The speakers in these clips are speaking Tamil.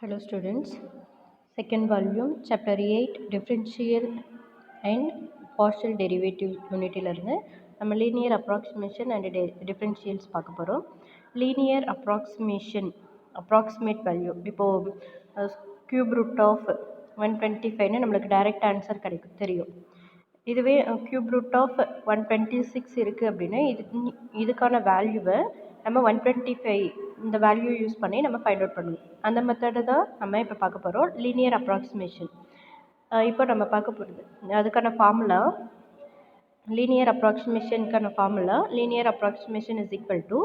Hello students, second volume chapter 8 differential and partial derivative unit இருந்து நம்ம linear approximation and differentials பார்க்க போகிறோம். linear approximation approximate value இப்போ cube root of 125 நம்மளுக்கு direct answer கிடைக்கும் தெரியும். இதுவே cube root of 126 இருக்குது அப்படின்னா இதுக்கான வேல்யூவை நம்ம 125 இந்த வேல்யூ யூஸ் பண்ணி நம்ம ஃபைண்ட் அவுட் பண்ணுவோம். அந்த மெத்தடு தான் நம்ம இப்போ பார்க்க போகிறோம், லீனியர் அப்ராக்சிமேஷன். இப்போ நம்ம பார்க்க போகிறது அதுக்கான formula, linear approximation kind of formula, linear approximation is equal to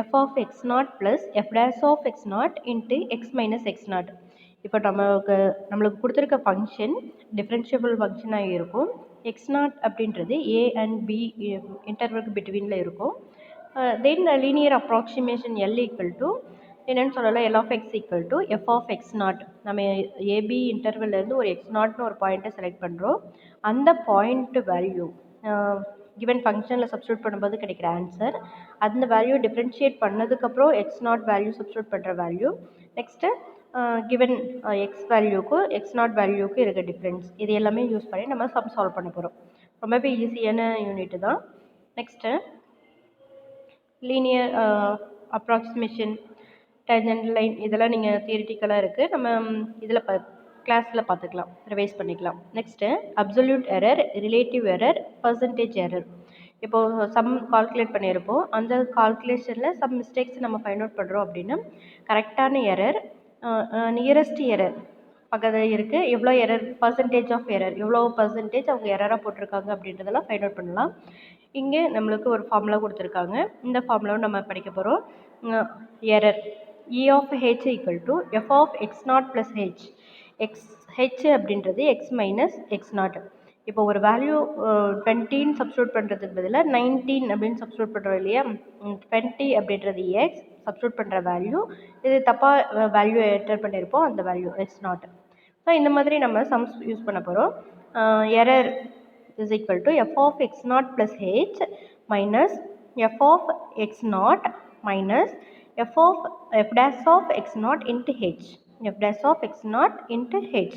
f of x naught plus f dash of x naught into x minus x naught. இப்போ நம்மளுக்கு கொடுத்துருக்க ஃபங்க்ஷன் டிஃப்ரென்ஷியபிள் ஃபங்க்ஷனாக இருக்கும். எக்ஸ் நாட் அப்படின்றது ஏ அண்ட் பி இன்டர்வலுக்கு பிட்வீனில் இருக்கும். Then linear approximation L equal to என்னென்னு சொல்லலாம், L of X equal to F of X naught. நம்ம ஏபி இன்டர்வல்லேருந்து ஒரு எக்ஸ் நாட்னு ஒரு பாயிண்ட்டை செலக்ட் பண்ணுறோம். அந்த பாயிண்ட் வேல்யூ கிவன் ஃபங்க்ஷனில் சப்ஸ்டியூட் பண்ணும்போது கிடைக்கிற ஆன்சர், அந்த வேல்யூ டிஃப்ரென்ஷியேட் பண்ணதுக்கப்புறம் எக்ஸ் நாட் வேல்யூ சப்ஸ்டியூட் பண்ணுற வேல்யூ, நெக்ஸ்ட்டு கிவன் எக்ஸ் வேல்யூக்கும் எக்ஸ் நாட் வேல்யூக்கும் இருக்க டிஃப்ரென்ஸ், இது எல்லாமே யூஸ் பண்ணி நம்ம சம் சால்வ் பண்ண போகிறோம். ரொம்பவே ஈஸியான யூனிட்டு தான். Next linear approximation, tangent line, இதெல்லாம் நீங்கள் தியரிட்டிக்கலாக இருக்குது, நம்ம இதில் கிளாஸில் பார்த்துக்கலாம், ரிவைஸ் பண்ணிக்கலாம். Next absolute error, relative error, percentage error. இப்போது சம் கால்குலேட் பண்ணியிருப்போம், அந்த கால்குலேஷனில் சம் மிஸ்டேக்ஸ் நம்ம ஃபைண்ட் அவுட் பண்ணுறோம் அப்படின்னா கரெக்டான எரர், நியரஸ்ட் எரர் பக்கத்தில் இருக்குது, எவ்வளோ எரர், பர்சன்டேஜ் ஆஃப் எரர், எவ்வளோ பர்சன்டேஜ் அவங்க எரராக போட்டிருக்காங்க அப்படின்றதெல்லாம் ஃபைண்ட் அவுட் பண்ணலாம். இங்கே நம்மளுக்கு ஒரு ஃபார்முலா கொடுத்துருக்காங்க, இந்த ஃபார்முலாவும் நம்ம படிக்க போகிறோம். Error E of H equal to F of X naught plus H. H அப்படின்றது X minus X naught. இப்போ ஒரு வேல்யூ 20 சப்ஸ்டியூட் பண்ணுறதுக்கு பதிலாக 19 அப்படின்னு சப்ஸ்டியூட் பண்ணுறோம் இல்லையா, 20 அப்படின்றது X சப்ஸ்டியூட் பண்ணுற வேல்யூ, இது தப்பாக வேல்யூ என்டர் பண்ணியிருப்போம், அந்த வேல்யூ X நாட். ஸோ இந்த மாதிரி நம்ம சம்ஸ் யூஸ் பண்ண போகிறோம். Error is equal to F of X naught plus H minus F of X naught minus f dash of x naught into h, f dash of x naught into h.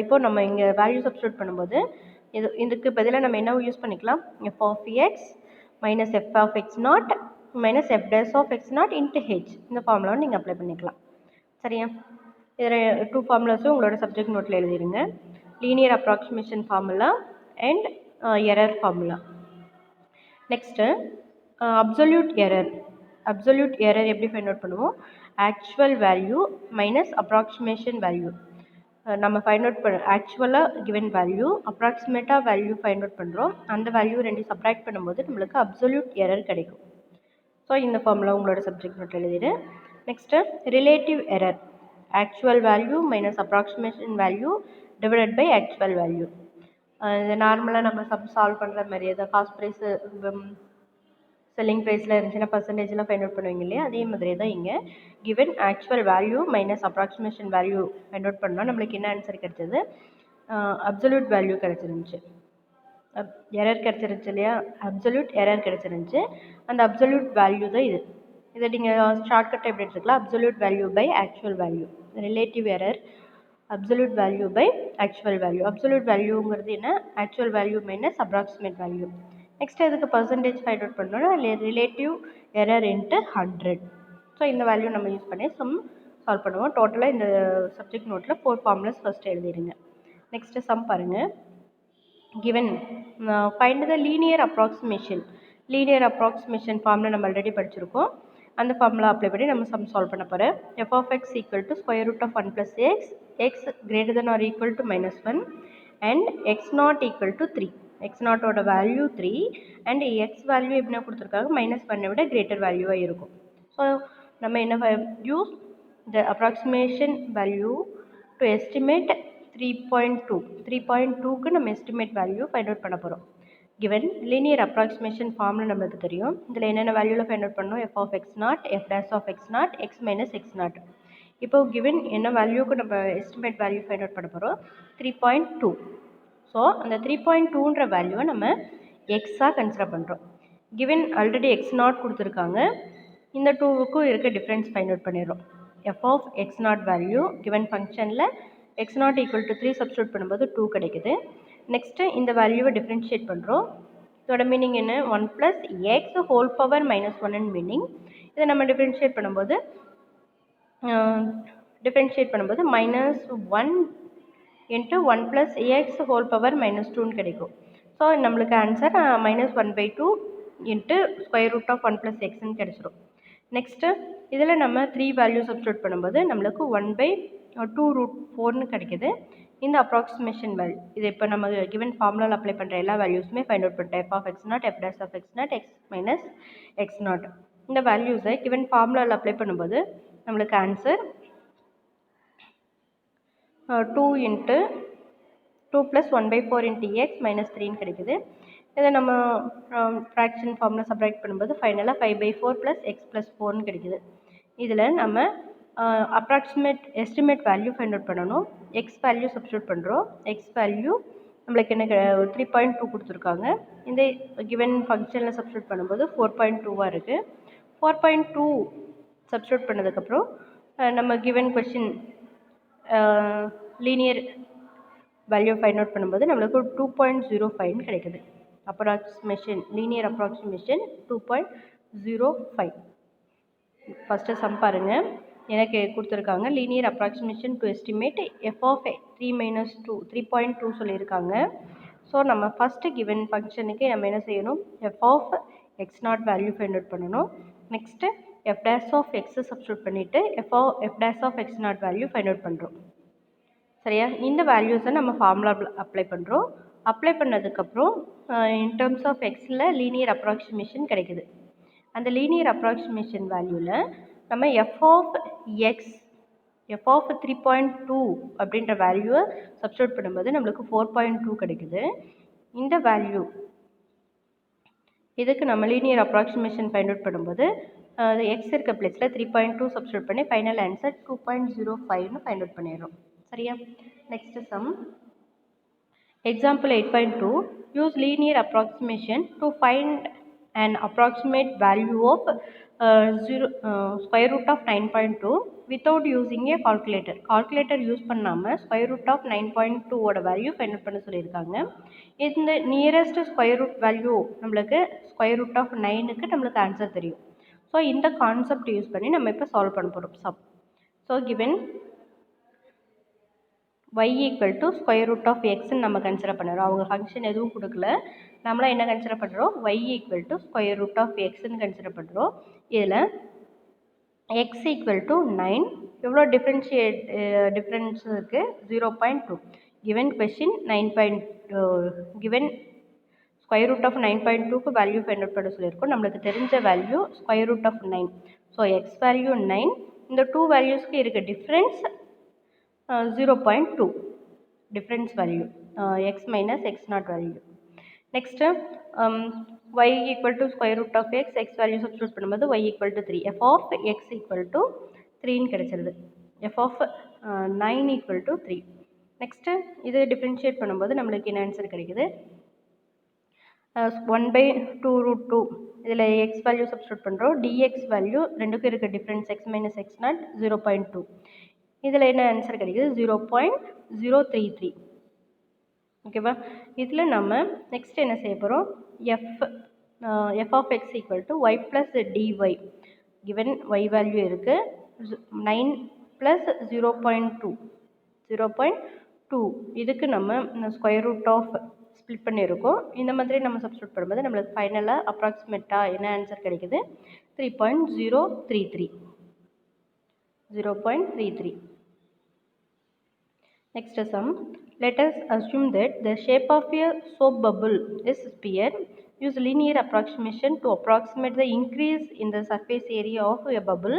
இப்போ நம்ம இங்கே வேல்யூ சப்ஸ்டியூட் பண்ணும்போது இதுக்கு பதிலாக நம்ம என்ன யூஸ் பண்ணிக்கலாம், f of x minus f of x naught minus f dash of x naught into h, இந்த ஃபார்முலாவை நீங்கள் அப்ளை பண்ணிக்கலாம். சரியா, இதில் 2 ஃபார்முலாஸும் உங்களோட சப்ஜெக்ட் நோட்டில் எழுதிடுங்க, linear approximation formula and error formula. Next absolute error. Absolute error எப்படி ஃபைண்ட் அவுட் பண்ணுவோம், actual value minus approximation value. நம்ம ஃபைண்ட் அவுட் ஆக்சுவலாக கிவன் வேல்யூ, அப்ராக்சிமேட்டாக வேல்யூ ஃபைண்ட் அவுட் பண்ணுறோம், அந்த வேல்யூ ரெண்டு சப்ராக்ட் பண்ணும்போது நம்மளுக்கு அப்சல்யூட் எரர் கிடைக்கும். ஸோ இந்த ஃபார்முலா உங்களோட சப்ஜெக்ட் நோட் எழுதிடு. Next relative error, actual value minus approximation value divided by actual value. இது நார்மலாக நம்ம சம் சால்வ் பண்ணுற மாதிரி, அதை காஸ்ட் ப்ரைஸு செல்லிங் ப்ரைஸில் இருந்துச்சுன்னா பர்சன்டேஜ்லாம் ஃபைண்ட் அவுட் பண்ணுவீங்க இல்லையா, அதே மாதிரி தான் இங்கே given actual value minus approximation value find out பண்ணால் நம்மளுக்கு என்ன ஆன்சர் கிடைச்சது, அப்சல்யூட் வேல்யூ கிடச்சிருந்துச்சு, எரர் கிடச்சிருந்துச்சு இல்லையா, அப்சல்யூட் எரர் கிடச்சிருந்துச்சு, அந்த அப்சல்யூட் வேல்யூ தான் இது. இதை நீங்கள் ஷார்ட்கட் எப்படி எடுத்துக்கலாம், absolute value by actual value, relative error absolute value by actual value. Absolute வேல்யூங்கிறது என்ன, actual value minus approximate value. Next இதுக்கு பர்சன்டேஜ் ஃபைண்ட் அவுட் பண்ணோன்னா ரிலேட்டிவ் எரர் இன்ட்டு 100. ஸோ இந்த வேல்யூ நம்ம யூஸ் பண்ணி சம் சால்வ் பண்ணுவோம். டோட்டலாக இந்த சப்ஜெக்ட் நோட்டில் 4 ஃபார்முலாஸ் ஃபஸ்ட் எழுதிடுங்க. நெக்ஸ்ட்டு சம் பாருங்கள், given find the linear approximation. Linear approximation formula நம்ம ஆல்ரெடி படிச்சிருக்கோம், அந்த ஃபார்முலா அப்ளை பண்ணி நம்ம சம் சால்வ் பண்ண போகிறேன். f of x equal to square root of 1 plus x, x greater than or equal to -1 and x not equal to 3. x not ஓட வேல்யூ 3 அண்ட் x வேல்யூ எப்படின்னா கொடுத்துருக்காங்க -1 விட கிரேட்டர் வேல்யூவாக இருக்கும். ஸோ நம்ம என்ன use the approximation value to estimate 3.2. 3.2க்கு நம்ம எஸ்டிமேட் வேல்யூ ஃபைண்ட் அவுட் பண்ண போகிறோம். கிவன் லீனியர் அப்ராக்சிமேஷன் ஃபார்முலா நம்மளுக்கு தெரியும், இதில் என்னென்ன வேல்யூவில் ஃபைண்ட் அவுட் பண்ணணும், f of x naught, f dash of x naught, x minus x naught. இப்போ கிவன் என்ன வேல்யூக்கு நம்ம எஸ்டிமேட் வேல்யூ ஃபைண்ட் அவுட் பண்ண போகிறோம், 3.2. ஸோ அந்த 3.2ன்ற வேல்யூவை நம்ம எக்ஸாக கன்சிடர் பண்ணுறோம். கிவன் ஆல்ரெடி x நாட் கொடுத்துருக்காங்க, இந்த 2க்கும் இருக்க டிஃப்ரென்ஸ் ஃபைண்ட் அவுட் பண்ணிடுறோம். f of x naught value given ஃபங்க்ஷனில் x naught equal to 3 substitute பண்ணும்போது 2 கிடைக்குது. நெக்ஸ்ட்டு இந்த வேல்யூவை டிஃப்ரென்ஷியேட் பண்ணுறோம். இதோட மீனிங் என்ன? 1 plus X whole power minus ஒன்னு மீனிங். இதை நம்ம டிஃப்ரென்ஷியேட் பண்ணும்போது minus 1 into 1 plus X whole power minus 2ன்னு கிடைக்கும். ஸோ நம்மளுக்கு answer -1/2 into square root of 1 plus எக்ஸ்ன்னு கிடச்சிரும். நெக்ஸ்ட்டு இதில் நம்ம 3 வேல்யூ சப்ஸ்டியூட் பண்ணும்போது நம்மளுக்கு 1/2√4ன்னு கிடைக்குது. இந்த அப்ராக்சிமேஷன் வேல்யூ இது இப்போ நம்ம கிவன் ஃபார்முலாவில் அப்ளை பண்ணுற எல்லா வேல்யூஸுமே ஃபைண்ட் அவுட் பண்ணிட்டோம். f of x naught, f dash of x naught, x minus x naught. இந்த வேல்யூஸை கிவன் ஃபார்முலாவில் அப்ளை பண்ணும்போது நம்மளுக்கு answer 2 into 2 plus 1/4 into X minus 3ன்னு கிடைக்குது. இதை நம்ம ஃப்ராக்ஷன் ஃபார்மில் சப்ராக்ட் பண்ணும்போது ஃபைனலாக 5/4 ப்ளஸ் எக்ஸ் ப்ளஸ் 4ன்னு கிடைக்குது. இதில் நம்ம எஸ்டிமேட் வேல்யூ ஃபைண்ட் அவுட் பண்ணணும். எக்ஸ் வேல்யூ சப்ஸ்டியூட் பண்ணுறோம். எக்ஸ் வேல்யூ நம்மளுக்கு என்ன 3.2 கொடுத்துருக்காங்க. இந்த கிவன் ஃபங்க்ஷனில் சப்ஸ்டியூட் பண்ணும்போது 4.2வாக இருக்குது. 4.2 சப்ஸ்டியூட் பண்ணதுக்கப்புறம் நம்ம given question linear value find out பண்ணும்போது நம்மளுக்கு 2.05ன்னு கிடைக்குது. Linear approximation 2.05. ஃபஸ்ட்டு சம் பாருங்கள். எனக்கு கொடுத்துருக்காங்க linear approximation to estimate f of 3.2 சொல்லியிருக்காங்க. ஸோ நம்ம ஃபஸ்ட்டு கிவன் ஃபங்க்ஷனுக்கு நம்ம என்ன செய்யணும்? f of x naught value find out பண்ணணும். Next f dash of x substitute பண்ணிவிட்டு f dash of x naught value find out பண்ணுறோம். சரியா? இந்த வேல்யூஸை நம்ம ஃபார்முலா அப்ளை பண்ணுறோம். அப்ளை பண்ணதுக்கப்புறம் இன் டேர்ம்ஸ் ஆஃப் எக்ஸில் லீனியர் அப்ராக்சிமேஷன் கிடைக்குது. அந்த லீனியர் அப்ராக்சிமேஷன் வேல்யூவில் நம்ம f of 3.2 அப்படின்ற வேல்யூவை சப்ஸ்டியூட் பண்ணும்போது நம்மளுக்கு 4.2 கிடைக்குது. இந்த வேல்யூ இதுக்கு நம்ம லீனியர் அப்ராக்சிமேஷன் ஃபைண்ட் அவுட் பண்ணும்போது எக்ஸ் இருக்க பிளேஸில் 3.2 சப்ஸ்டியூட் பண்ணி ஃபைனல் ஆன்சர் 2.05ன்னு ஃபைண்ட் அவுட் பண்ணிடுறோம். சரியா? Next sum example 8.2 use linear approximation to find an approximate value of square root of 9.2 without using a calculator. Calculator use பண்ணாமல் square root of 9.2 ஓட வேல்யூ ஃபைண்ட் அவுட் பண்ண சொல்லியிருக்காங்க. இந்த நியரஸ்ட் ஸ்கொயர் ரூட் வேல்யூ நம்மளுக்கு ஸ்கொயர் ரூட் ஆஃப் 9க்கு நம்மளுக்கு ஆன்சர் தெரியும். ஸோ இந்த கான்செப்ட் யூஸ் பண்ணி நம்ம இப்போ சால்வ் பண்ண போகிறோம் sum. So given y equal to square root of xன்னு நம்ம கன்சிடர் பண்ணுறோம். அவங்க ஃபங்க்ஷன் எதுவும் கொடுக்கல. நம்மளாம் என்ன கன்சிடர் பண்ணுறோம்? y equal to square root of xன்னு கன்சிடர் பண்ணுறோம். இதில் x equal to 9 எவ்வளோ டிஃப்ரென்ஸ் இருக்குது? 0.2. given question 9. given square root of 9.2க்கு வேல்யூ ஃபைண்ட் அவுட் பண்ண சொல்லியிருக்கோம். நம்மளுக்கு தெரிஞ்ச value square root of 9. So X value 9. இந்த 2 வேல்யூஸ்க்கு இருக்க difference 0.2 difference value x minus x naught value. Next y equal to square root of x value substitute பண்ணும்போது y equal to 3. f of x equal to 3ன்னு கிடைச்சிருது. f of 9 equal to 3. Next இது டிஃப்ரென்ஷியேட் பண்ணும்போது நம்மளுக்கு என்ன ஆன்சர் கிடைக்குது? 1/2√2. இதில் எக்ஸ் வேல்யூ சப்ஸ்டியூட் பண்ணுறோம். dx வேல்யூ ரெண்டுக்கும் இருக்க difference x minus x naught 0.2. இதில் என்ன ஆன்சர் கிடைக்குது? 0.033. ஓகேவா? இதில் நம்ம நெக்ஸ்ட் என்ன செய்ய போகிறோம்? f of x equal to y plus dy. given y value இருக்குது 9 plus 0.2. இதுக்கு நம்ம ஸ்கொயர் ரூட் ஆஃப் ஸ்ப்ளிட் பண்ணியிருக்கோம். இந்த மாதிரி நம்ம சப்ஸ்டியூட் பண்ணும்போது நம்மளுக்கு ஃபைனலாக அப்ராக்சிமேட்டாக என்ன ஆன்சர் கிடைக்குது? 3.033. Next sum. Let us assume that the shape of a soap bubble is sphere. Use linear approximation to approximate the increase in the surface area of a bubble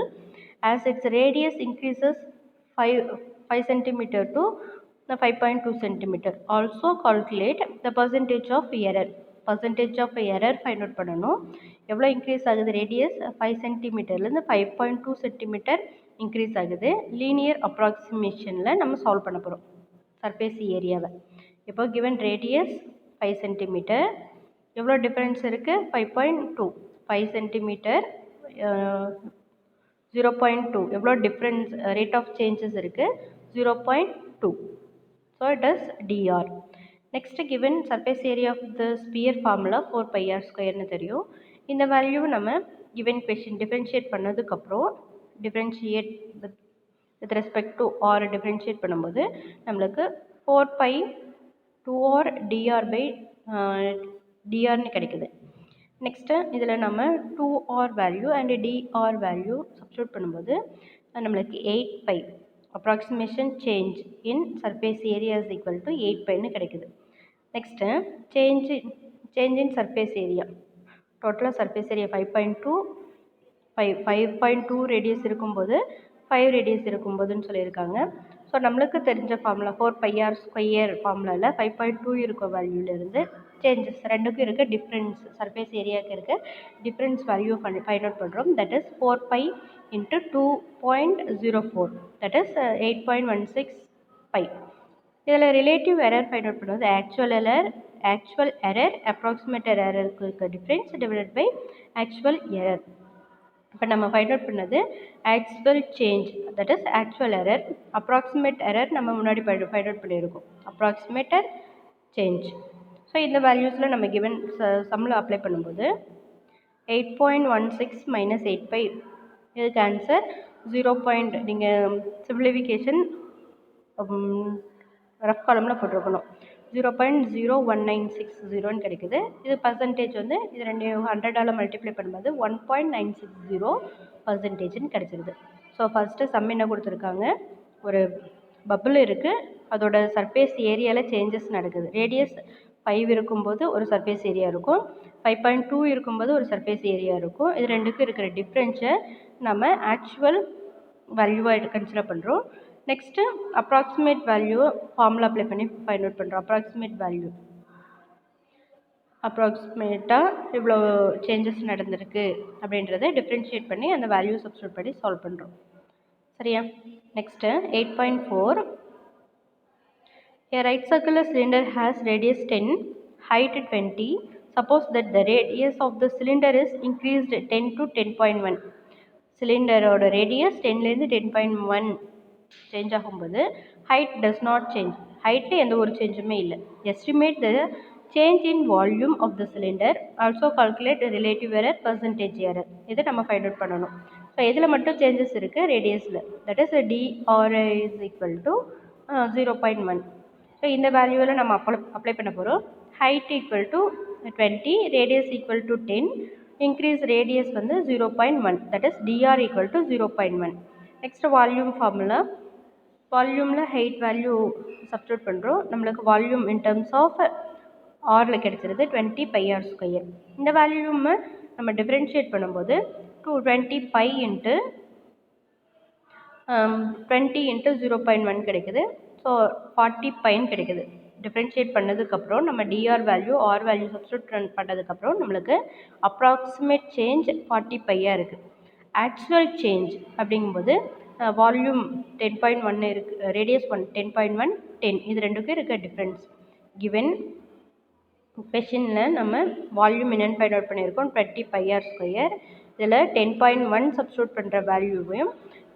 as its radius increases 5 cm to 5.2 cm. Also calculate the percentage of error. Find out பண்ணணும். எவ்வளோ இன்க்ரீஸ் ஆகுது? ரேடியஸ் 5 சென்டிமீட்டர்லேருந்து 5.2 சென்டிமீட்டர் இன்க்ரீஸ் ஆகுது. லீனியர் அப்ராக்சிமேஷனில் நம்ம சால்வ் பண்ண போகிறோம் சர்ஃபேஸ் ஏரியாவை. இப்போ கிவன் ரேடியஸ் 5 சென்டிமீட்டர், எவ்வளோ டிஃப்ரென்ஸ் இருக்குது? 5.2. 5 சென்டிமீட்டர் 0.2 எவ்வளோ டிஃப்ரென்ஸ் ரேட் ஆஃப் சேஞ்சஸ் இருக்குது 0.2. So it is dr. Next given surface area of the sphere formula 4 pi r squareனு தெரியும். இந்த வேல்யூ நம்ம given question differentiate பண்ணதுக்கப்புறம் differentiate with respect to r differentiate பண்ணும்போது நம்மளுக்கு 4 pi 2r dr by drனு கிடைக்குது. நெக்ஸ்ட்டு இதில் நம்ம 2r value and dr value substitute பண்ணும்போது நம்மளுக்கு 8 pi approximation change in surface area is equal to 8 பைன்னு கிடைக்குது. Next change in surface area டோட்டலாக சர்ஃபேஸ் ஏரியா 5.2 ரேடியஸ் இருக்கும்போது 5 ரேடியஸ் இருக்கும்போதுன்னு சொல்லியிருக்காங்க. ஸோ நம்மளுக்கு தெரிஞ்ச ஃபார்முலா 4 pi r ஸ்கொயர் ஃபார்முலாவில் 5.2 இருக்க வேல்யூலேருந்து சேஞ்சஸ் ரெண்டுக்கும் இருக்க டிஃப்ரென்ஸ் சர்ஃபேஸ் ஏரியாவுக்கு இருக்க டிஃப்ரென்ஸ் வேல்யூ ஃபைண்ட் அவுட் பண்ணுறோம். That is 4 pi into 2.04 that is 8.16 pi. இதில் ரிலேட்டிவ் எரர் ஃபைண்ட் அவுட் பண்ணுவது ஆக்சுவல் எரர் அப்ராக்சிமேட்டட் எரருக்கு இருக்க difference divided by actual error. இப்போ நம்ம ஃபைண்ட் அவுட் பண்ணது actual change that is actual error, approximate error நம்ம முன்னாடி ஃபைண்ட் அவுட் பண்ணியிருக்கோம் அப்ராக்சிமேட்டட் சேஞ்ச். ஸோ இந்த வேல்யூஸில் நம்ம கிவன் சம்மில் அப்ளை பண்ணும்போது 8.16 minus 8 pi இதுக்கு ஆன்சர் 0. நீங்கள் சிம்பிளிஃபிகேஷன் ரஃப் காலமில் போட்டிருக்கணும் 0.01960 கிடைக்குது. இது பர்சன்டேஜ் வந்து இது 100ஆல் மல்டிப்ளை பண்ணும்போது 1.960% கிடைச்சிருது. ஸோ ஃபஸ்ட்டு சம் என்ன கொடுத்துருக்காங்க, ஒரு பபுள் இருக்குது, அதோட சர்ஃபேஸ் ஏரியாவில் சேஞ்சஸ் நடக்குது. ரேடியஸ் 5 இருக்கும்போது ஒரு சர்ஃபேஸ் ஏரியா இருக்கும், 5.2 இருக்கும்போது ஒரு சர்ஃபேஸ் ஏரியா இருக்கும். இது ரெண்டுக்கும் இருக்கிற டிஃப்ரென்ஸை நம்ம ஆக்சுவல் வேல்யூவாக கன்சிடர் பண்ணுறோம். Next approximate value formula apply பண்ணி ஃபைண்ட் அவுட் பண்ணுறோம். அப்ராக்சிமேட்டாக இவ்வளோ சேஞ்சஸ் நடந்திருக்கு அப்படின்றத டிஃப்ரென்ஷியேட் பண்ணி அந்த வேல்யூ சப்ஸ்டியூட் பண்ணி சால்வ் பண்ணுறோம். சரியா? Next 8.4. A right circular cylinder has radius 10, height 20. Suppose that the radius of the cylinder is increased 10 to 10.1. சிலிண்டரோட ரேடியஸ் 10லேருந்து 10.1 சேஞ்ச் ஆகும்போது ஹைட் டஸ் நாட் சேஞ்ச், ஹைட்டில் எந்த ஒரு சேஞ்சுமே இல்லை. Estimate the change in volume of the cylinder, also calculate relative error percentage error. இதை நம்ம ஃபைண்ட் அவுட் பண்ணணும். ஸோ இதில் மட்டும் சேஞ்சஸ் இருக்குது ரேடியஸில், that is dr is equal to 0.1. So இந்த வேல்யூவில் நம்ம அப்ளை பண்ண போகிறோம். Height equal to 20, radius equal to 10, increase radius வந்து 0.1, that is dr equal to 0.1. Next volume formula, வால்யூமில் ஹைட் வேல்யூ சப்ஸ்டியூட் பண்ணுறோம். நம்மளுக்கு வால்யூம் இன் டர்ம்ஸ் ஆஃப் ஆரில் கிடச்சிருது 20 pi r ஸ்கொயர். இந்த வேல்யூமை நம்ம டிஃப்ரென்ஷியேட் பண்ணும்போது 20 pi இன்ட்டு 20 இன்ட்டு 0.1 கிடைக்குது. ஸோ 40 பைன்னு கிடைக்குது. டிஃப்ரென்ஷியேட் பண்ணதுக்கப்புறம் நம்ம dr value R value substitute பண்ணதுக்கப்புறம் நம்மளுக்கு அப்ராக்சிமேட் சேஞ்ச் 40 பையாக இருக்குது. ஆக்சுவல் சேஞ்ச் அப்படிங்கும்போது வால்யூம் 10.1 இருக்குது, ரேடியஸ் 10.1 10, இது ரெண்டுக்கும் இருக்க டிஃப்ரென்ஸ். கிவன் கொஷினில் நம்ம வால்யூம் என்னென்னு ஃபைண்ட் அவுட் பண்ணியிருக்கோம் 20 pi r ஸ்கொயர். இதில் 10.1 சப்ஸ்டியூட் பண்ணுற வேல்யூவையும்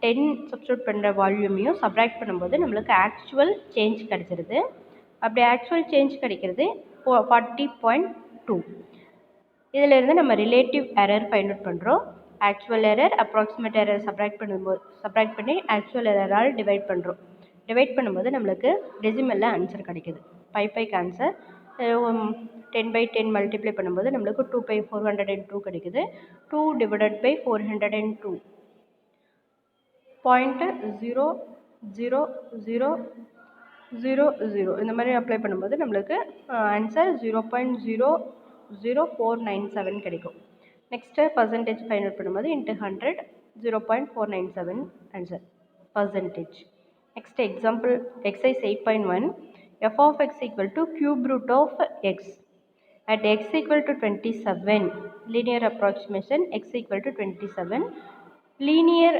10 சப்ஸ்டியூட் பண்ணுற வால்யூமையும் சப்ராக்ட் பண்ணும்போது நம்மளுக்கு ஆக்சுவல் சேஞ்ச் கிடச்சிருது. அப்படி ஆக்சுவல் சேஞ்ச் கிடைக்கிறது 40.2. இதிலேருந்து நம்ம ரிலேட்டிவ் எரர் ஃபைண்ட் அவுட் பண்ணுறோம். Actual error approximate error subtract பண்ணி ஆக்சுவல் எரரால் டிவைட் பண்ணுறோம். டிவைட் பண்ணும்போது நம்மளுக்கு டெசிமலில் ஆன்சர் கிடைக்குது. 5 ஆன்சர் 10/10 மல்டிப்ளை பண்ணும்போது நம்மளுக்கு 2/402 கிடைக்குது. 2 டிவைடட் பை 402 0.00000 இந்த மாதிரி அப்ளை பண்ணும்போது நம்மளுக்கு ஆன்சர் 0.00497 கிடைக்கும். நெக்ஸ்ட்டு பர்சன்டேஜ் ஃபைண்ட் அவுட் பண்ணும்போது into 100 0.497 answer percentage. Next example exercise 8.1. f of x equal to cube root of x at x equal to 27, linear approximation x equal to 27. linear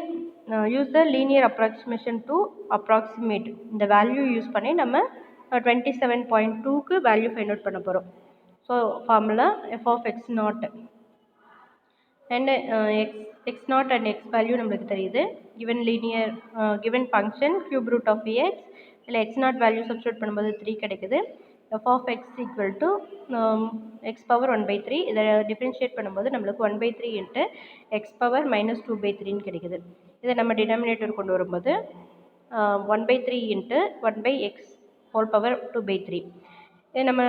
use the linear approximation to approximate இந்த வேல்யூ யூஸ் பண்ணி நம்ம 27.2க்கு வேல்யூ ஃபைண்ட் அவுட் பண்ண போகிறோம். So formula f of x not and x naught and x value நம்மளுக்கு தெரியுது. given linear given function cube root of x இல்லை x naught value substitute பண்ணும்போது 3 கிடைக்குது. f of x equal to x power 1 by 3. இதை differentiate பண்ணும்போது நம்மளுக்கு 1 by 3 into x power minus 2 by 3 கிடைக்குது. இதை நம்ம denominator கொண்டு வரும்போது 1 by 3 into 1 by x whole power 2 by 3. இதை நம்ம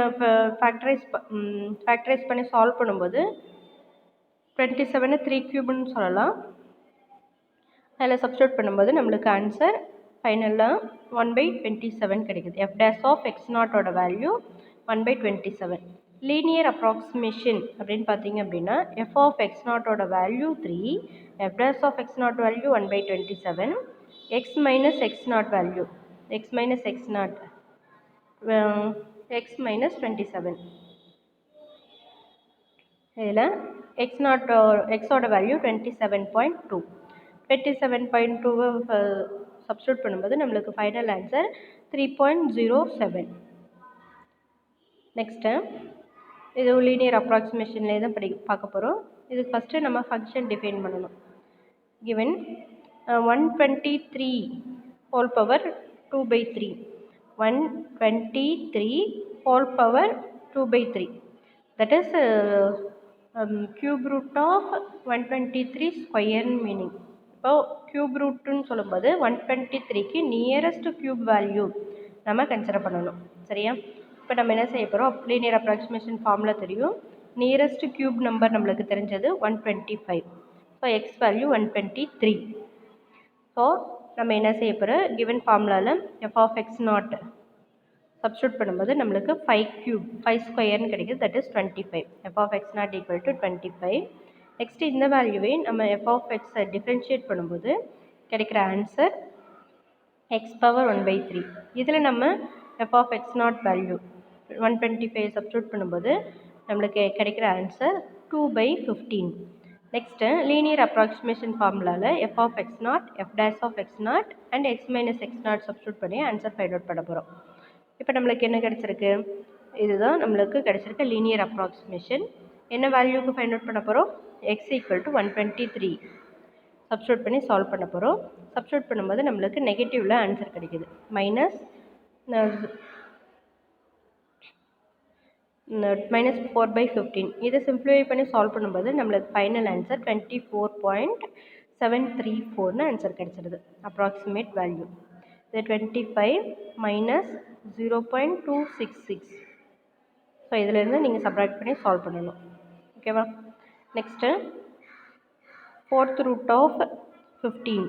ஃபேக்டரைஸ் பண்ணி சால்வ் பண்ணும்போது 27 3 cube சொல்லலாம். அதில் சப்ஸ்டியூட் பண்ணும்போது நம்மளுக்கு ஆன்சர் ஃபைனலாக 1 by 27 கிடைக்குது. f dash of x நாட்டோட வேல்யூ 1 by 27. லீனியர் அப்ராக்சிமேஷன் அப்படின்னு பார்த்தீங்க அப்படின்னா f of x நாட்டோட value 3, f dash of x naught value 1 by 27, x minus x naught value x minus x not x minus 27. இதில் x நாட் xோட வேல்யூ 27.2. 27.2 சப்ஸ்டியூட் பண்ணும்போது நம்மளுக்கு ஃபைனல் ஆன்சர் 3.07. நெக்ஸ்ட்டு இது லீனியர் அப்ராக்சிமேஷன்லேயே தான் பார்க்க போகிறோம். இதுக்கு ஃபஸ்ட்டு நம்ம ஃபங்க்ஷன் டிஃபைன் பண்ணணும். Given 123 whole power 2 by 3. 123 whole power 2 by 3. That is cube root of 123 square meaning. இப்போ cube rootன்னு சொல்லும்போது 123க்கு நியரஸ்ட் க்யூப் வேல்யூ நம்ம கன்சிடர் பண்ணணும். சரியா? இப்போ நம்ம என்ன செய்ய போகிறோம், லீனியர் அப்ராக்சிமேஷன் ஃபார்முலா தெரியும். நியரஸ்ட் க்யூப் நம்பர் நம்மளுக்கு தெரிஞ்சது 125. So X value 123. ஸோ நம்ம என்ன செய்ய போகிறோம், கிவன் ஃபார்முலாவில் F of X naught substitute பண்ணும்போது நம்மளுக்கு 5 ஸ்கொயர்னு கிடைக்குது. That is 25. F of X naught equal to 25. Next இந்த வேல்யூவை நம்ம எஃப் ஆஃப் எக்ஸை டிஃப்ரென்ஷியேட் பண்ணும்போது கிடைக்கிற ஆன்சர் எக்ஸ் பவர் 1 by 3. இதில் நம்ம F of X naught value 125 substitute பண்ணும்போது நம்மளுக்கு கிடைக்கிற answer 2 by 15. Next linear approximation ஃபார்முலாவில் F of X naught, F dash of X naught and X minus X naught substitute பண்ணி ஆன்சர் ஃபைண்ட் அவுட் பண்ண போகிறோம். இப்போ நம்மளுக்கு என்ன கிடச்சிருக்கு, இதுதான் நம்மளுக்கு கிடச்சிருக்க லீனியர் அப்ராக்சிமேஷன். என்ன வேல்யூக்கு ஃபைண்ட் அவுட் பண்ண போகிறோம், எக்ஸ் ஈக்குவல் டு 123 சப்ஸ்டியூட் பண்ணி சால்வ் பண்ண போகிறோம். சப்ஸ்டியூட் பண்ணும்போது நம்மளுக்கு நெகட்டிவில் ஆன்சர் கிடைக்குது. -4 by 15. இதை சிம்பிளிஃபை பண்ணி சால்வ் பண்ணும்போது நம்மளுக்கு ஃபைனல் ஆன்சர் 24.734ன்னு ஆன்சர் கிடச்சிருது. அப்ராக்சிமேட் வேல்யூ இது 25 minus 0.266. ஸோ இதிலேருந்து நீங்கள் சப்ராக்ட் பண்ணி சால்வ் பண்ணணும். ஓகேவா? Next fourth root of 15.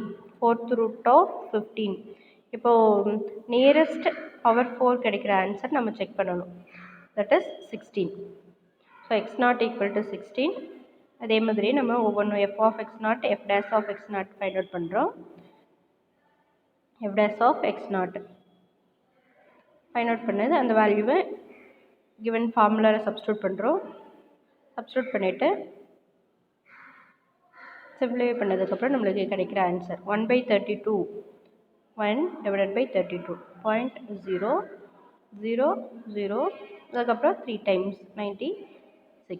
இப்போது நியரஸ்ட் பவர் 4 கிடைக்கிற ஆன்சர் நம்ம செக் பண்ணணும். That is 16. So X naught equal to 16. அதே மாதிரி நம்ம ஒவ்வொன்றும் F of X naught, F dash of X naught find out பண்ணுறோம். F dash of X naught find out பண்ணது அந்த வேல்யூவை கிவன் ஃபார்முலாவில் சப்ஸ்டியூட் பண்ணுறோம். சப்ஸ்டியூட் பண்ணிவிட்டு சிம்பிளிஃபை பண்ணதுக்கப்புறம் நம்மளுக்கு கிடைக்கிற ஆன்சர் 1 by 32. 1 divided by 32. 0.000 அதுக்கப்புறம் 3 times 96.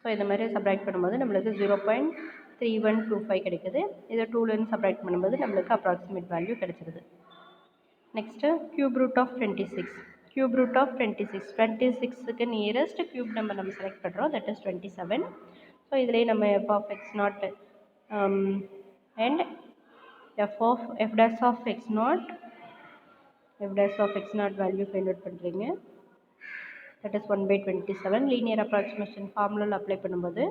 ஸோ இந்த மாதிரி சப்ராக்ட் பண்ணும்போது நம்மளுக்கு 0.3125 கிடைக்குது. இதை 2லேருந்து சப்ராக்ட் பண்ணும்போது நம்மளுக்கு அப்ராக்சிமேட் வேல்யூ கிடைச்சிருது. Next cube root of 26. Cube root of 26க்கு நியரஸ்ட் க்யூப் நம்பர் நம்ம செலக்ட் பண்ணுறோம். That is 27. ஸோ இதிலே நம்ம F of X naught and F dash of X naught value find out பண்ணுறீங்க. That is 1 by 27. Linear approximation ஃபார்முலாவில் அப்ளை பண்ணும்போது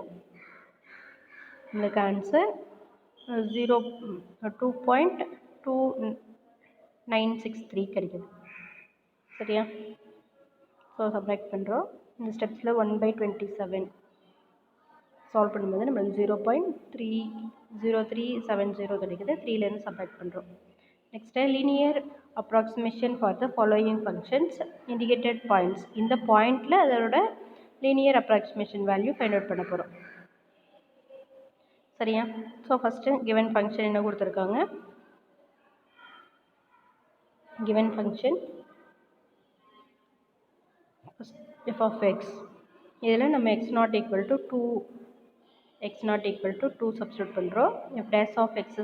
உங்களுக்கு ஆன்சர் 2.2963 கிடைக்குது. சரியா? ஸோ சப்ராக்ட் பண்ணுறோம். இந்த ஸ்டெப்ஸில் 1 by 27 சால்வ் பண்ணும்போது நம்மளுக்கு 0.30370 கிடைக்குது. 3லேருந்து சப்ராக்ட் பண்ணுறோம். Next linear approximation for the following functions indicated points. இந்த பாயிண்டில் அதோட linear approximation value find out பண்ண போகிறோம். சரியா? ஸோ ஃபஸ்ட்டு கிவன் ஃபங்க்ஷன் என்ன கொடுத்துருக்காங்க, given function f of x. இதில் நம்ம x naught equal to 2 X naught equal to 2 substitute பண்ணுறோம். F dash of X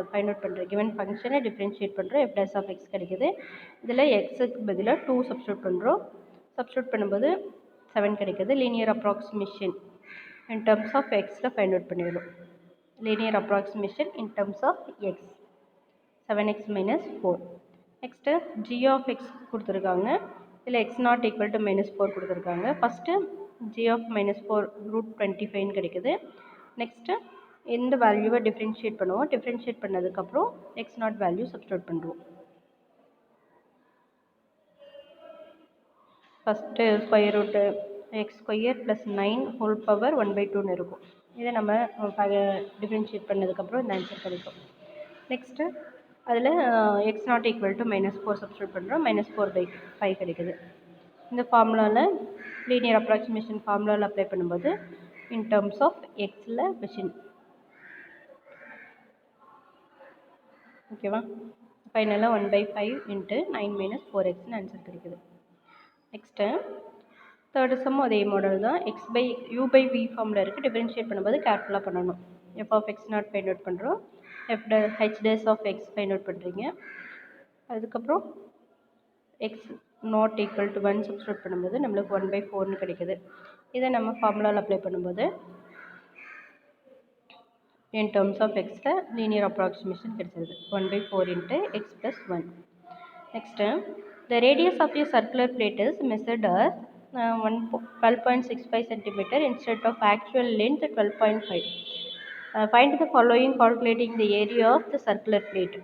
find out பண்ணுறோம். கிவன் ஃபங்க்ஷனை டிஃப்ரென்ஷியேட் பண்ணுறோம். எஃப் டேஸ் ஆஃப் எக்ஸ் கிடைக்குது. இதில் எக்ஸுக்கு பதிலாக 2 சப்ஸ்டியூட் பண்ணுறோம். சப்ஸ்டியூட் பண்ணும்போது 7 கிடைக்குது. Linear approximation in terms of எக்ஸில் ஃபைண்ட் அவுட் பண்ணிடுறோம். Linear approximation in terms of X 7x minus 4. Next g of x கொடுத்துருக்காங்க. இதில் x நாட் ஈக்குவல் டு -4 கொடுத்துருக்காங்க. ஃபஸ்ட்டு g of -4 √25 கிடைக்குது. நெக்ஸ்ட்டு இந்த வேல்யூவை டிஃப்ரென்ஷியேட் பண்ணுவோம். டிஃப்ரென்ஷியேட் பண்ணதுக்கப்புறம் x நாட் வேல்யூ சப்ஸ்டியூட் பண்ணுறோம். First square root X square plus 9 whole power 1/2ன்னு இருக்கும். இதை நம்ம டிஃப்ரென்ஷியேட் பண்ணதுக்கப்புறம் இந்த ஆன்சர் கிடைக்கும். நெக்ஸ்ட்டு அதில் X naught equal to -4 substitute பண்ணுறோம். -4/5 கிடைக்குது. இந்த ஃபார்முலாவில் லீனியர் அப்ராக்சிமேஷன் ஃபார்முலாவில் அப்ளை பண்ணும்போது இன் டர்ம்ஸ் ஆஃப் எக்ஸில் மிஷின் ஓகேவா. ஃபைனலாக 1/5 இன்ட்டு 9 - 4xன்னு ஆன்சர் கிடைக்குது. நெக்ஸ்ட்டு தேர்டு சம் அதே மாடல் தான். u/v ஃபார்மில் இருக்குது. டிஃபரன்ஷியேட் பண்ணும்போது கேர்ஃபுல்லாக பண்ணணும். f of x not find out பண்ணுறோம். h dash of x find out பண்ணுறீங்க. அதுக்கப்புறம் x naught equal to 1 substitute பண்ணும்போது நம்மளுக்கு 1/4ன்னு கிடைக்குது. இதை நம்ம ஃபார்முலாவில் அப்ளை பண்ணும்போது in terms of x'ல linear approximation கிடைச்சிருது. 1/4 into x plus 1. Next, the radius of a circular plate is measured as 12.65 cm instead of actual length 12.5. Find the following calculating the area of the circular plate.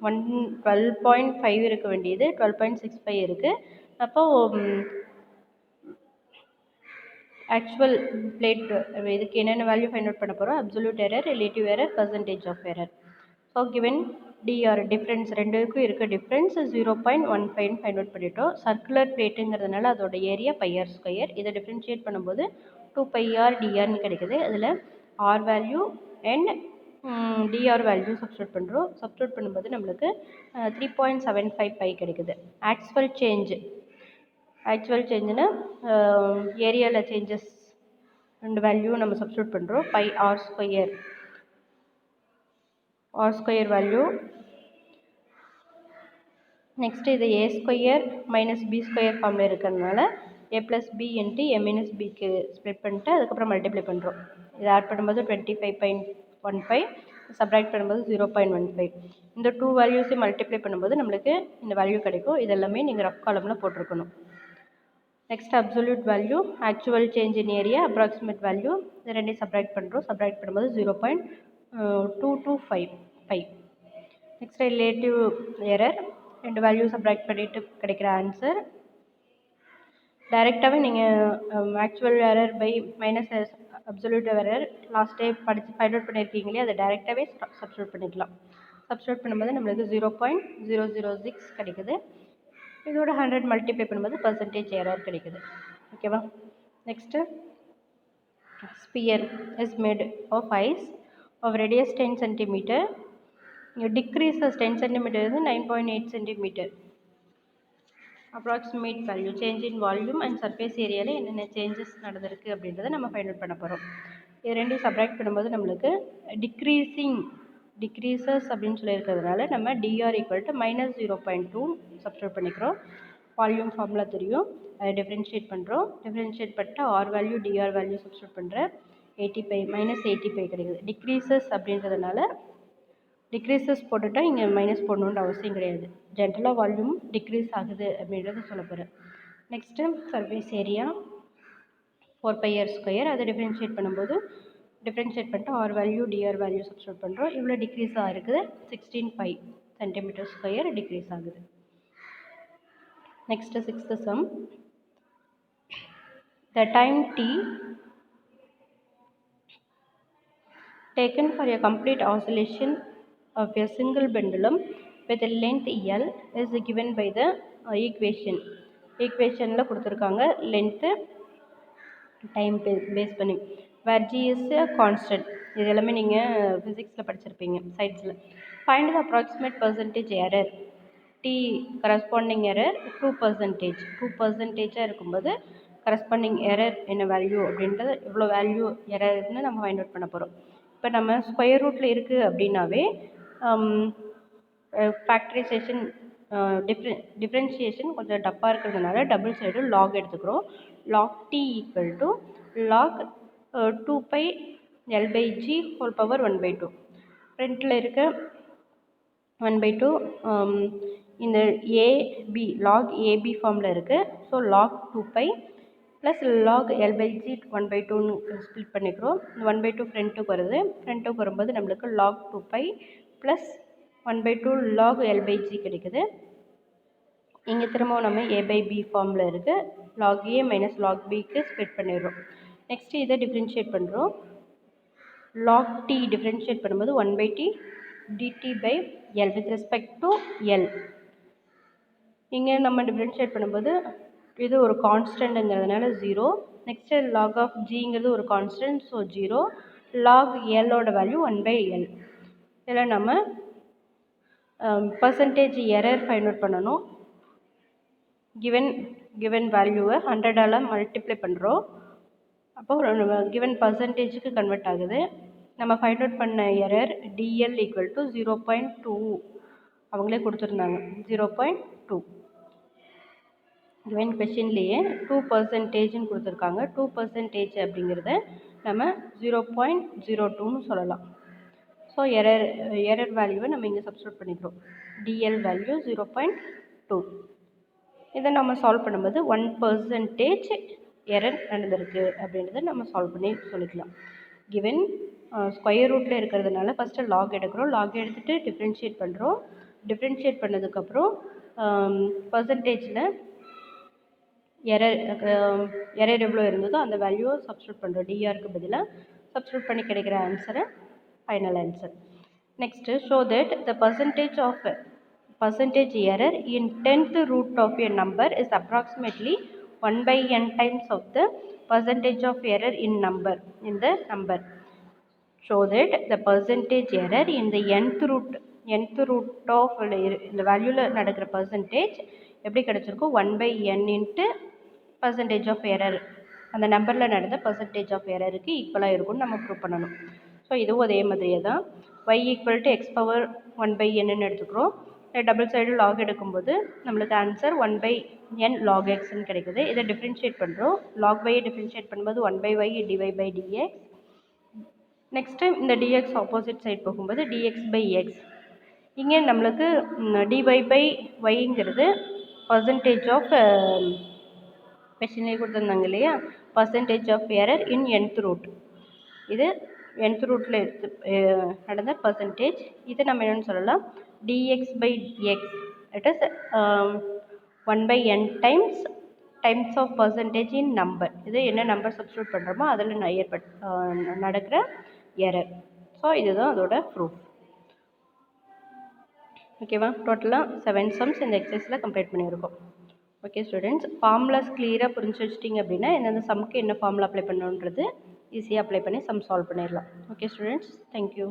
12.5 இருக்க வேண்டியது 12.65 இருக்குது. அப்போது ஆக்சுவல் பிளேட் இதுக்கு என்னென்ன வேல்யூ ஃபைண்ட் அவுட் பண்ண போகிறோம். Absolute error, relative error, percentage of error. So given DR difference ரெண்டுக்கும் இருக்க டிஃப்ரென்ஸ் 0.15 ஃபைண்ட் அவுட் பண்ணிட்டோம். சர்க்குலர் பிளேட்டுங்கிறதுனால அதோட ஏரியா πr². இதை டிஃப்ரென்ஷியேட் பண்ணும்போது 2πr drன்னு கிடைக்குது. அதில் r value and dr value substitute பண்ணுறோம். சப்ஸ்டியூட் பண்ணும்போது நம்மளுக்கு 3.75π கிடைக்குது. ஆக்சுவல் சேஞ்சுன்னா ஏரியாவில் சேஞ்சஸ் ரெண்டு வேல்யூ நம்ம சப்ஸ்டியூட் பண்ணுறோம். r² value. நெக்ஸ்ட்டு இது a² - b² ஃபார்மில் இருக்கிறதுனால a + b இன்ட்டு a - bக்கு ஸ்ப்ளிட் பண்ணிட்டு அதுக்கப்புறம் மல்டிப்ளை பண்ணுறோம். இதை ஆட் பண்ணும்போது 25.15, சப்ராக்ட் பண்ணும்போது 0.15. இந்த 2 வேல்யூஸையும் மல்டிப்ளை பண்ணும்போது நம்மளுக்கு இந்த வேல்யூ கிடைக்கும். இதெல்லாமே நீங்கள் ரஃப் காலமில் போட்டிருக்கணும். Next absolute value, actual change in area, approximate value, இது ரெண்டையும் சப்ராக்ட் பண்ணுறோம். சப்ராக்ட் பண்ணும்போது 0.225. நெக்ஸ்ட் ரிலேட்டிவ் எரர், ரெண்டு வேல்யூ சப்ராக்ட் பண்ணிவிட்டு கிடைக்கிற ஆன்சர். டைரெக்டாகவே நீங்கள் actual error by minus absolute error last day find out பண்ணியிருக்கீங்களே அதை டைரெக்டாகவே சப்ஸ்டியூட் பண்ணிக்கலாம். சப்ஸ்டியூட் பண்ணும்போது நம்மளுக்கு 0.006 கிடைக்குது. இதோட 100 மல்டிப்ளை பண்ணும்போது பர்சன்டேஜ் எரர் கிடைக்குது. ஓகேவா. Next sphere is made of ice of radius 10 cm. Decreases 10 cm இருந்து 9.8 cm. Approximate value, change in volume and surface ஏரியாவில் என்னென்ன சேஞ்சஸ் நடந்திருக்கு அப்படின்றத நம்ம ஃபைண்ட் அவுட் பண்ண போகிறோம். இது ரெண்டையும் சப்ராக்ட் பண்ணும்போது நம்மளுக்கு டிக்ரீசஸ் அப்படின்னு சொல்லியிருக்கிறதுனால நம்ம dr = -0.2 சப்ஸ்டியூட் பண்ணிக்கிறோம். வால்யூம் ஃபார்முலா தெரியும், அதை டிஃப்ரென்ஷியேட் பண்ணுறோம். டிஃப்ரென்ஷியேட் பண்ணிட்டு r value dr value substitute பண்ணுறேன். 85 கிடைக்குது. டிக்ரீசஸ் அப்படின்றதுனால டிக்ரீசஸ் போட்டுட்டா இங்கே மைனஸ் போடணுன்ற அவசியம் கிடையாது. ஜென்ரலாக வால்யூம் டிக்ரீஸ் ஆகுது அப்படின்றத சொல்ல போகிறேன். Next surface area 4πr². அதை டிஃப்ரென்ஷியேட் பண்ணும்போது டிஃப்ரென்ஷியேட் பண்ணிட்டு r value dr value substitute பண்ணுறோம். இவ்வளோ டிக்ரீஸ் ஆகிருக்குது. 16π cm² டிக்ரீஸ் ஆகுது. Next 6th sum. The time t taken for a complete oscillation of a single pendulum with a length L is given by the equation. ஈக்குவேஷனில் கொடுத்துருக்காங்க லென்த்து டைம் பேஸ் பண்ணி. வேர் g is a constant. இது எல்லாமே நீங்கள் ஃபிசிக்ஸில் படிச்சிருப்பீங்க சைட்ஸில். Find the approximate percentage error. t corresponding error 2%. 2%ஆக இருக்கும்போது கரஸ்பாண்டிங் எரர் என்ன வேல்யூ அப்படின்றது எவ்வளோ வேல்யூ எரர்னு நம்ம ஃபைண்ட் அவுட் பண்ண போகிறோம். இப்போ நம்ம ஸ்கொயர் ரூட்டில் இருக்குது அப்படின்னாவே ஃபேக்டரைசேஷன் டிஃப்ரென்ஷியேஷன் கொஞ்சம் டப்பாக இருக்கிறதுனால டபுள் சைடு லாக் எடுத்துக்கிறோம். Log T equal to log 2π L/G whole power 1/2. ஃப்ரண்ட்டில் இருக்க 1/2 இந்த ஏபி லாக் ஏபி ஃபார்மில் இருக்குது. So log 2π plus log L/G 1/2ன்னு ஸ்ப்ளிட் பண்ணிக்கிறோம். 1/2 ஃப்ரண்ட்டுக்கு வருது. ஃப்ரண்ட்டுக்கு வரும்போது நம்மளுக்கு லாக் 2π ப்ளஸ் 1/2 லாக் L/G கிடைக்குது. இங்கே திரும்பவும் நம்ம A/B ஃபார்மில் இருக்குது. லாக் A மைனஸ் லாக் Bக்கு ஸ்ப்ளிட் பண்ணிடுறோம். நெக்ஸ்ட்டு இதை டிஃப்ரென்ஷியேட் பண்ணுறோம். லாக் T டிஃப்ரென்ஷியேட் பண்ணும்போது 1/T dt/L with respect to L. இங்கே நம்ம டிஃப்ரென்ஷியேட் பண்ணும்போது இது ஒரு கான்ஸ்டன்ட்ங்கிறதுனால 0. நெக்ஸ்ட்டு லாக் ஆஃப் ஜிங்கிறது ஒரு கான்ஸ்டன்ட், ஸோ 0. லாக் எல்லோட வேல்யூ 1/L. இதில் நம்ம பர்சன்டேஜ் எரர் ஃபைண்ட் அவுட் பண்ணணும். கிவன் வேல்யூவை 100ஆல் மல்டிப்ளை பண்ணுறோம். அப்போது கிவன் பர்சன்டேஜுக்கு கன்வெர்ட் ஆகுது. நம்ம ஃபைண்ட் அவுட் பண்ண எரர் DL ஈக்குவல் டு 0.2 அவங்களே கொடுத்துருந்தாங்க. 0.2 கிவன் கொஷின்லேயே 2%ன்னு கொடுத்துருக்காங்க. 2% அப்படிங்கிறத நம்ம 0.02ன்னு சொல்லலாம். ஸோ எரர் வேல்யூவை நம்ம இங்கே சப்ஸ்டிட்யூட் பண்ணிக்கிறோம். DL value 0.2. இதை நம்ம சால்வ் பண்ணும்போது 1% எரர் நடந்திருக்கு அப்படின்றத நம்ம சால்வ் பண்ணி சொல்லிக்கலாம். கிவன் ஸ்கொயர் ரூட்டில் இருக்கிறதுனால ஃபஸ்ட்டு லாக் எடுக்கிறோம். லாக் எடுத்துகிட்டு டிஃப்ரென்ஷியேட் பண்ணுறோம். டிஃப்ரென்ஷியேட் பண்ணதுக்கப்புறம் பர்சன்டேஜில் எரர் எவ்வளோ இருந்ததோ அந்த வேல்யூவை சப்ஸ்டிட்யூட் பண்ணுறோம். டிஆருக்கு பதிலாக சப்ஸ்டிட்யூட் பண்ணி கிடைக்கிற ஆன்சரை final answer. Next show that the percentage error in 10th root of a number is approximately 1/n times of the percentage of error in the number. Show that the percentage error in the nth root of இந்த வேல்யூவில் நடக்கிற பர்சன்டேஜ் எப்படி கிடச்சிருக்கும் 1/n into percentage of error அந்த நம்பரில் நடந்த பர்சன்டேஜ் ஆஃப் எரருக்கு ஈக்குவலாக இருக்கும்னு நம்ம ப்ரூவ் பண்ணணும். ஸோ இதுவும் அதே மாதிரியே தான் y equal to X power 1/nன்னு எடுத்துக்கிறோம். டபுள் சைடு லாக் எடுக்கும்போது நம்மளுக்கு ஆன்சர் 1/n log xன்னு கிடைக்குது. இதை டிஃப்ரென்ஷியேட் பண்ணுறோம். லாக் y டிஃப்ரென்ஷியேட் பண்ணும்போது 1/y dy/dx. நெக்ஸ்ட்டு இந்த dx ஆப்போசிட் சைட் போகும்போது dx/x. இங்கே நம்மளுக்கு dy/yங்கிறது பர்சன்டேஜ் ஆஃப் கொஷின்லேயே கொடுத்துருந்தாங்க இல்லையா, percentage of error in nth root. இது nth ரூட்டில் நடந்த பர்சன்டேஜ். இதை நம்ம என்னென்னு சொல்லலாம் dx/x. It is 1/n times of percentage in number. இது என்ன நம்பர் சப்ஸ்டிட்யூட் பண்ணுறோமோ அதில் நடக்கிற எரர். ஸோ இதுதான் அதோட ப்ரூஃப். ஓகேவா? டோட்டலாக 7 சம்ஸ் இந்த எக்ஸசைஸில் கம்ப்ளீட் பண்ணியிருக்கோம். ஓகே ஸ்டூடெண்ட்ஸ், ஃபார்முலாஸ் கிளியராக புரிஞ்சு வச்சிட்டிங்க அப்படின்னா எந்தெந்த சம்க்கு என்ன ஃபார்முலா அப்ளை பண்ணணுன்றது ஈஸியாக அப்ளை பண்ணி சம் சால்வ் பண்ணிடலாம். Okay students, thank you.